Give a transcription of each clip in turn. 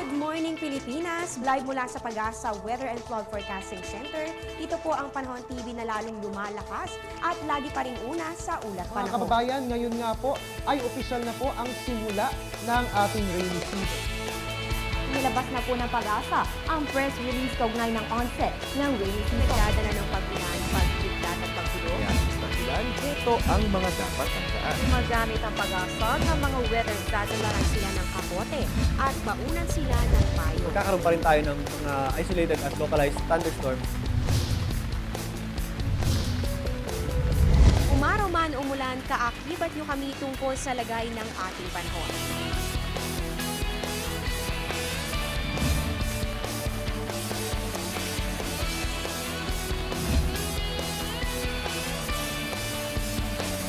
Good morning Pilipinas! Live mula sa Pag-asa Weather and Flood Forecasting Center. Ito po ang Panahon TV na lalong lumalakas at lagi pa rin una sa ulat panahon. Mga kababayan, ngayon nga po ay opisyal na po ang simula ng ating rainy season. Nilabas na po ng Pag-asa ang press release kaugnay ng onset ng rainy season. Nagdadala ng pagpilan, pagkiklat at pagtulog. Ito ang mga dapat tandaan. Magamit ang Pag-asa ng mga weather satellite sila ng kapote at baunan sila ng payo. Magkakaroon pa rin tayo ng mga isolated at localized thunderstorms. Umaraw man umulan, kaakibat nyo kami tungkol sa lagay ng ating panahon.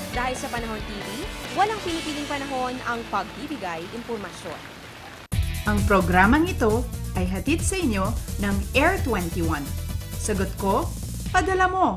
Dahil sa Panahon TV, walang pinipiling panahon ang pagbibigay impormasyon. Ang programang ito ay hatid sa inyo ng Air 21. Sagot ko, padala mo!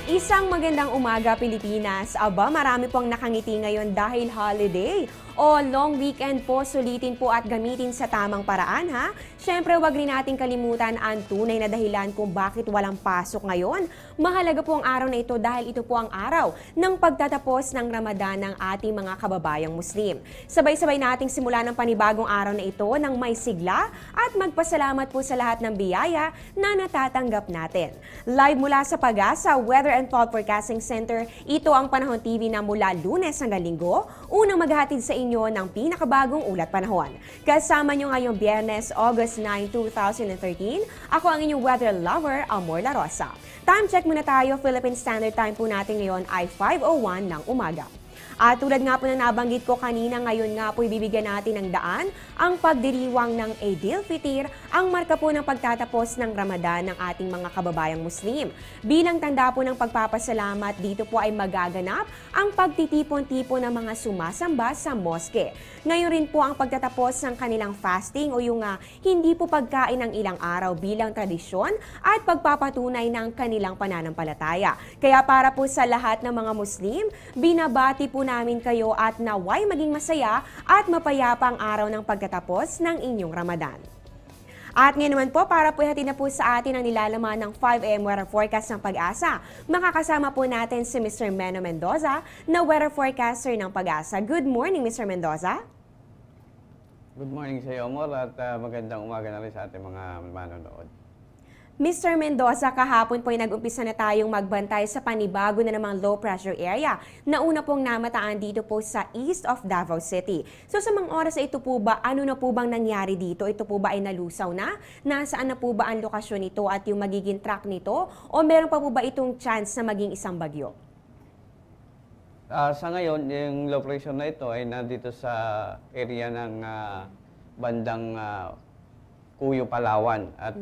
Isang magandang umaga, Pilipinas. Aba, marami pong nakangiti ngayon dahil holiday o long weekend po. Sulitin po at gamitin sa tamang paraan, ha? Siyempre, wag rin natin kalimutan ang tunay na dahilan kung bakit walang pasok ngayon. Mahalaga po ang araw na ito dahil ito po ang araw ng pagtatapos ng Ramadan ng ating mga kababayang Muslim. Sabay-sabay nating simula ng panibagong araw na ito ng may sigla at magpasalamat po sa lahat ng biyaya na natatanggap natin. Live mula sa Pag-asa Weather and Flood Forecasting Center, ito ang Panahon TV na mula Lunes hanggang Linggo, unang maghahatid sa inyo ng pinakabagong ulat panahon. Kasama nyo ngayong Biyernes, August 9, 2013, ako ang inyong weather lover, Amor La Rosa. Time check muna tayo, Philippine Standard Time po natin ngayon ay 5:01 ng umaga. At tulad nga po na nabanggit ko kanina, ngayon nga po ibibigyan natin ng daan ang pagdiriwang ng Eidil Fitr, ang marka po ng pagtatapos ng Ramadan ng ating mga kababayang Muslim. Bilang tanda po ng pagpapasalamat, dito po ay magaganap ang pagtitipon-tipon ng mga sumasamba sa moske. Ngayon rin po ang pagtatapos ng kanilang fasting o yung hindi po pagkain ng ilang araw bilang tradisyon at pagpapatunay ng kanilang pananampalataya. Kaya para po sa lahat ng mga Muslim, binabati po namin kayo at naway maging masaya at mapayapa ang araw ng pagtatapos ng inyong Ramadan. At ngayon naman po, para po hatid na po sa atin ang nilalaman ng 5 AM weather forecast ng Pag-asa, makakasama po natin si Mr. Meno Mendoza na weather forecaster ng Pag-asa. Good morning, Mr. Mendoza. Good morning sa iyo, Amor, at magandang umaga na rin sa ating mga manonood. Mr. Mendoza, kahapon po ay nag-umpisa na tayong magbantay sa panibago na namang low pressure area na una pong namataan dito po sa east of Davao City. So sa mga oras na ito po ba, ano na po bang nangyari dito? Ito po ba ay nalusaw na? Nasaan na po ba ang lokasyon nito at yung magiging track nito? O meron pa po ba itong chance na maging isang bagyo? Sa ngayon, yung low pressure na ito ay nandito sa area ng bandang Cuyo, Palawan. At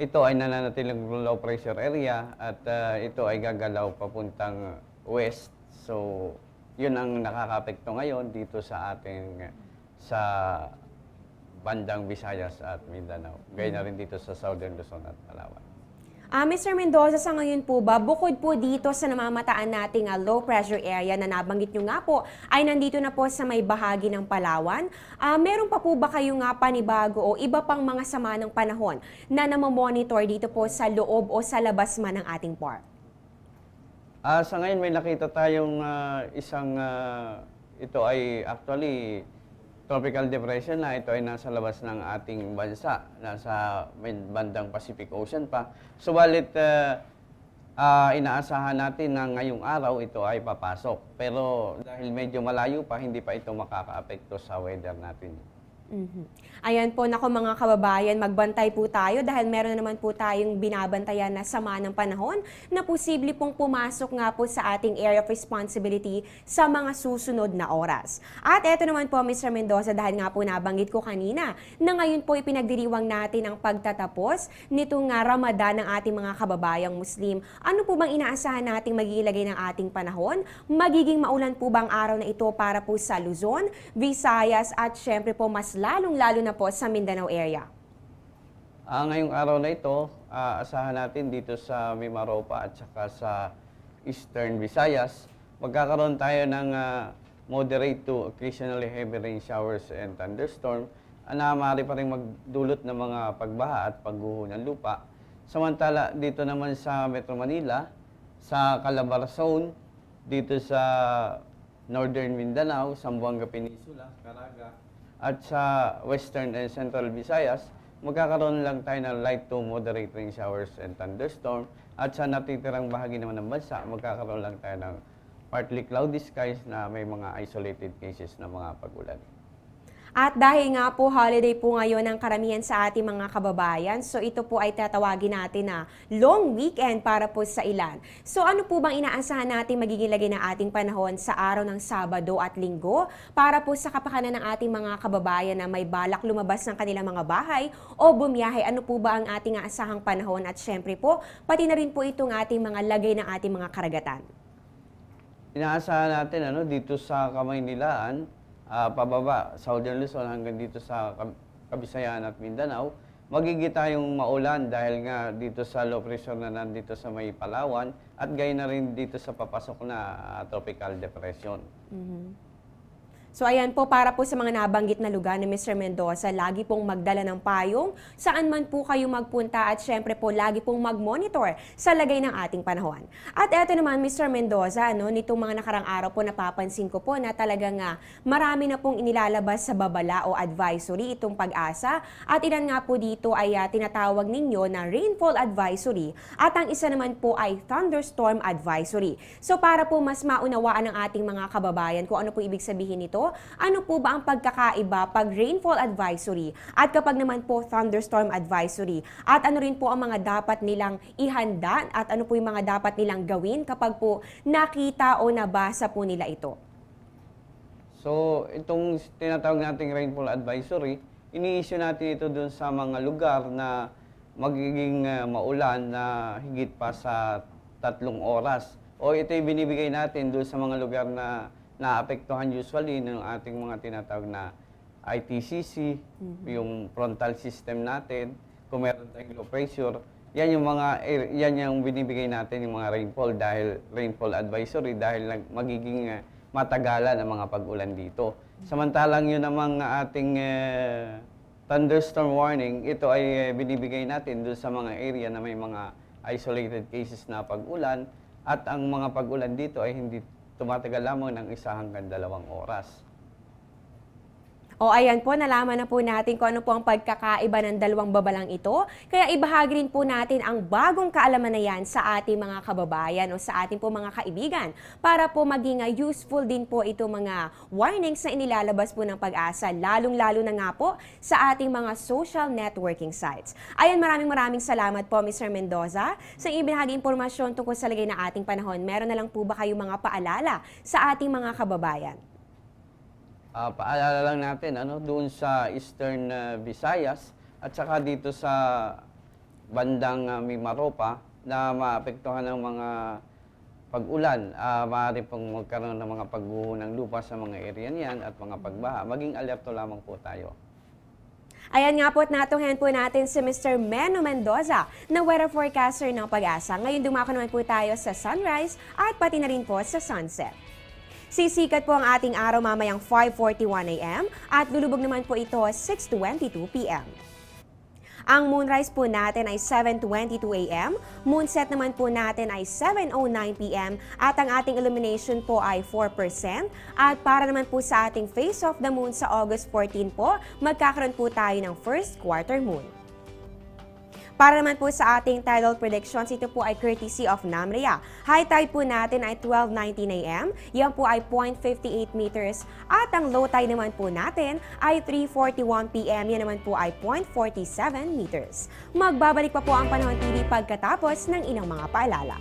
ito ay nananatiling low pressure area at ito ay gagalaw papuntang west. So, yun ang nakakapekto ngayon dito sa ating sa bandang Visayas at Mindanao. Gaya na rin dito sa Southern Luzon at Palawan. Mr. Mendoza, sa ngayon po ba, bukod po dito sa namamataan nating low pressure area na nabanggit nyo nga po, ay nandito na po sa may bahagi ng Palawan, meron pa po ba kayong panibago o iba pang mga sama ng panahon na namamonitor dito po sa loob o sa labas man ng ating park? Sa ngayon may nakita tayong ito ay actually tropical depression na ito ay nasa labas ng ating bansa, nasa bandang Pacific Ocean pa. Subalit, inaasahan natin na ngayong araw ito ay papasok. Pero dahil medyo malayo pa, hindi pa ito makaka-apekto sa weather natin. Ayan po, naku mga kababayan, magbantay po tayo dahil meron naman po tayong binabantayan na sama ng panahon na posible pong pumasok nga po sa ating area of responsibility sa mga susunod na oras. At eto naman po, Mr. Mendoza, dahil nga po nabanggit ko kanina na ngayon po ipinagdiriwang natin ang pagtatapos nitong Ramadan ng ating mga kababayang Muslim. Ano po bang inaasahan nating magigilagay ng ating panahon? Magiging maulan po bang araw na ito para po sa Luzon, Visayas at syempre po mas lalong-lalo na po sa Mindanao area? Ngayong araw na ito, asahan natin dito sa Mimaropa at saka sa Eastern Visayas, magkakaroon tayo ng moderate to occasionally heavy rain showers and thunderstorm na maaari pa rin magdulot ng mga pagbaha at pagguho ng lupa. Samantala, dito naman sa Metro Manila, sa Calabarzon, dito sa Northern Mindanao, Zamboanga Peninsula, Caraga, at sa Western and Central Visayas, magkakaroon lang tayo ng light to moderate rain showers and thunderstorm. At sa natitirang bahagi naman ng bansa, magkakaroon lang tayo ng partly cloudy skies na may mga isolated cases na mga pag-ulan. At dahil nga po holiday po ngayon ang karamihan sa ating mga kababayan, so ito po ay tatawagin natin na long weekend para po sa ilan. So ano po bang inaasahan natin magiging lagay ng ating panahon sa araw ng Sabado at Linggo para po sa kapakanan ng ating mga kababayan na may balak lumabas ng kanilang mga bahay o bumiyahe? Ano po ba ang ating aasahang panahon? At syempre po, pati na rin po itong ating mga lagay ng ating mga karagatan. Inaasahan natin dito sa Kamaynilaan, pababa, Southern Luzon hanggang dito sa Kabisayan at Mindanao, magigita yung maulan dahil nga dito sa low pressure na nandito sa may Palawan at gayon na rin dito sa papasok na tropical depression. So ayan po, para po sa mga nabanggit na lugar ni Mr. Mendoza, lagi pong magdala ng payong saan man po kayo magpunta at syempre po lagi pong mag-monitor sa lagay ng ating panahon. At eto naman Mr. Mendoza, nitong mga nakarang araw po napapansin ko po na talagang marami na pong inilalabas sa babala o advisory itong Pag-asa at ilan nga po dito ay tinatawag ninyo na rainfall advisory at ang isa naman po ay thunderstorm advisory. So para po mas maunawaan ng ating mga kababayan kung ano po ibig sabihin nito, ano po ba ang pagkakaiba pag rainfall advisory at kapag naman po thunderstorm advisory? At ano rin po ang mga dapat nilang ihanda at ano po yung mga dapat nilang gawin kapag po nakita o nabasa po nila ito? So, itong tinatawag nating rainfall advisory, ini-issue natin ito dun sa mga lugar na magiging maulan na higit pa sa 3 oras. O ito yung binibigay natin dun sa mga lugar na naapektuhan usually ng ating mga tinatawag na ITCC, yung frontal system natin, kung meron tayong low pressure, yan yung binibigay natin yung mga rainfall advisory dahil magiging matagalan ang mga pag-ulan dito. Samantalang yun namang ating thunderstorm warning, ito ay binibigay natin doon sa mga area na may mga isolated cases na pag-ulan at ang mga pag-ulan dito ay hindi tumatagal lamang ng 1 hanggang 2 oras. O ayan po, nalaman na po natin kung ano po ang pagkakaiba ng dalawang babalang ito. Kaya ibahagi rin po natin ang bagong kaalaman na yan sa ating mga kababayan o sa ating po mga kaibigan para po maging useful din po ito mga warnings na inilalabas po ng Pag-asa, lalong-lalo na nga po sa ating mga social networking sites. Ayan, maraming salamat po Mr. Mendoza sa ibinahagi impormasyon tungkol sa lagay ng ating panahon. Meron na lang po ba kayong mga paalala sa ating mga kababayan? Paalala lang natin doon sa Eastern Visayas at saka dito sa bandang Mimaropa na maapektuhan ng mga pag-ulan. Maaari pong magkaroon ng mga pagguho ng lupa sa mga area niyan at mga pagbaha. Maging alerto lamang po tayo. Ayan nga po at natunghayan po natin si Mr. Meno Mendoza na weather forecaster ng Pag-asa. Ngayon dumako naman po tayo sa sunrise at pati na rin po sa sunset. Sisikat po ang ating araw mamayang 5:41 AM at lulubog naman po ito 6:22 PM. Ang moonrise po natin ay 7:22 AM, moonset naman po natin ay 7:09 PM at ang ating illumination po ay 4%. At para naman po sa ating phase of the moon sa August 14 po, magkakaroon po tayo ng first quarter moon. Para naman po sa ating tidal predictions, ito po ay courtesy of NAMREA. High tide po natin ay 12:19 AM, yan po ay 0.58 meters. At ang low tide naman po natin ay 3:41 PM, yan naman po ay 0.47 meters. Magbabalik pa po ang Panahon TV pagkatapos ng ilang mga paalala.